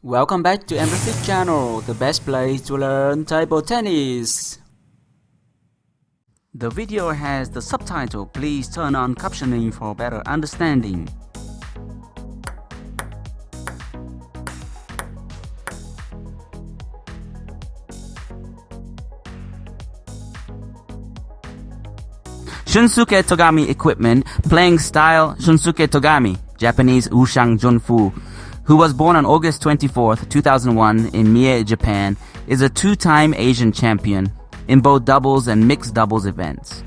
Welcome back to EmRatThich channel, the best place to learn table tennis. The video has the subtitle. Please turn on captioning for better understanding. Shunsuke TOGAMI equipment, playing style Shunsuke TOGAMI, Japanese Ushang Junfu, who was born on August 24, 2001 in Mie, Japan, is a two-time Asian champion in both doubles and mixed doubles events.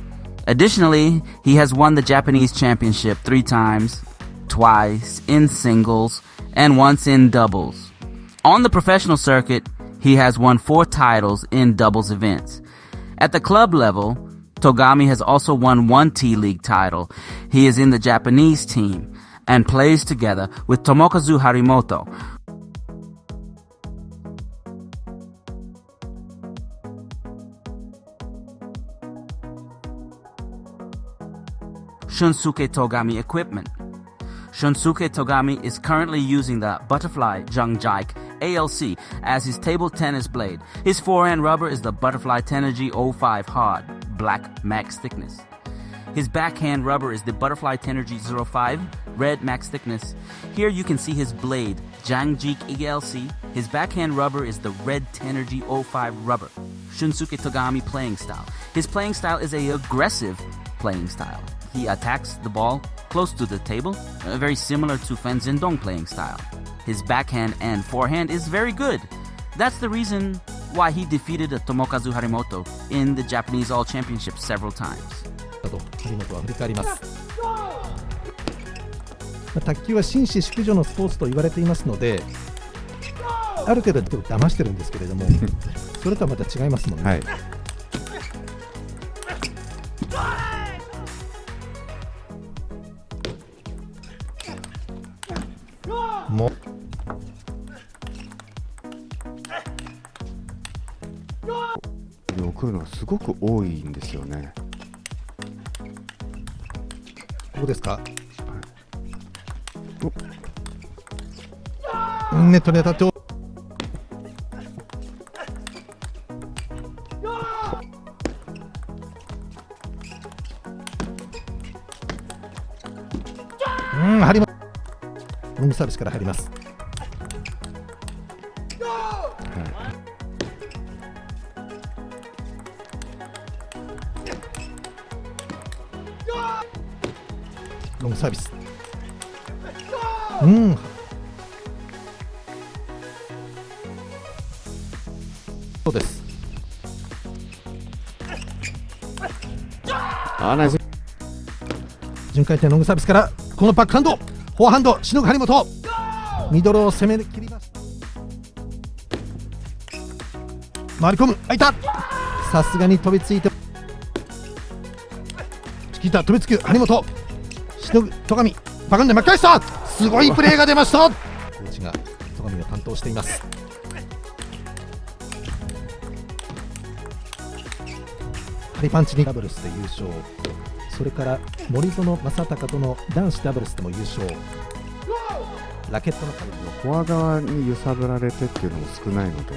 Additionally, he has won the Japanese championship 3 times, twice in singles, and once in doubles. On the professional circuit, he has won 4 titles in doubles events. At the club level, Togami has also won 1 T-League title. He is in the Japanese team and plays together with Tomokazu Harimoto. Shunsuke TOGAMI equipment. Shunsuke TOGAMI is currently using the Butterfly Tamasu ALC as his table tennis blade. His forehand rubber is the Butterfly Tamasu 05 Hard, black max thickness. His backhand rubber is the Butterfly Tamasu 05, red max thickness. Here you can see his blade, Jangjik ELC. His backhand rubber is the red Tamasu 05 rubber. Shunsuke TOGAMI playing style. His playing style is a aggressive playing style. He attacks the ball close to the table, very similar to Fen Zhendong playing style. His backhand and forehand is very good. That's the reason why he defeated Tomokazu Harimoto in the Japanese All Championship several times. 張本は振り返ります。卓球は紳士淑女のスポーツと言われていますので、ある程度騙してるんですけれども、それとはまた違いますもんね。はい、も送るのがすごく多いんですよね。ここですか、はい、ネットに当たって張ります。ロングサービスから入ります。ロングサービス。そうです。順回転ロングサービスからこのバックハンド、フォアハンド、しのぐ張本、ミドルを攻め切りました。回り込む、開いた。さすがに飛びついて、チキータ飛びつく張本、しのぐ戸上、バカンで巻き返した。すごいプレーが出ました。コーチが戸上を担当しています。ハリパンチにダブルスで優勝、それから森園正孝との男子ダブルスでも優勝。ラケットの角度、フォア側に揺さぶられてっていうのも少ないので、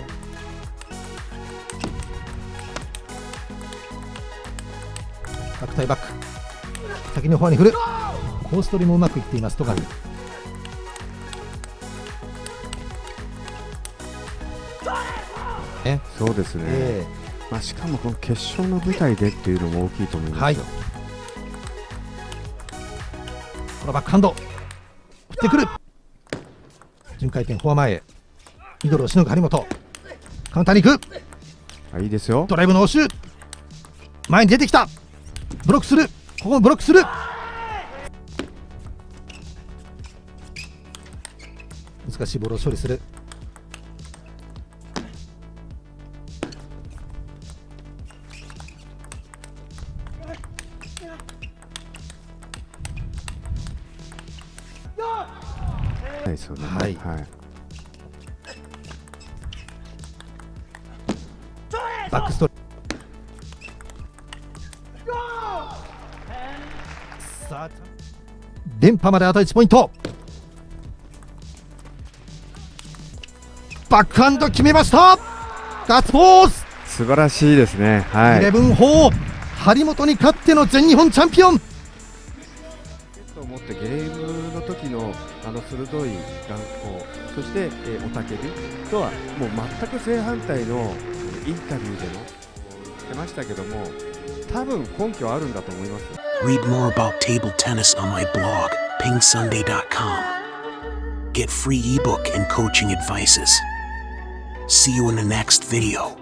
バック対バック、先にフォアに振る。コース取りもうまくいっています戸上。そうですね、しかもこの決勝の舞台でっていうのも大きいと思いますよ。このバックハンド振ってくる。順回転フォア前へ、ミドルをしのぐ張本、カウンターに行く。いいですよ。ドライブの応酬、前に出てきた。ブロックする。ここもブロックする。難しいボールを処理する。ですよね。はい、バックストリー。さあ連覇まであと1ポイント。バックハンド決めました。ガッツポーズ。素晴らしいですね。はい。11ホー張本に勝っての全日本チャンピオン。と思ってゲームの時の鋭い眼光、そして、雄たけびとはもう全く正反対のインタビューでも出ましたけども、多分根拠あるんだと思います。 Read more about table tennis on my blog, PingSunday.com. Get free ebook and coaching advices. See you in the next video.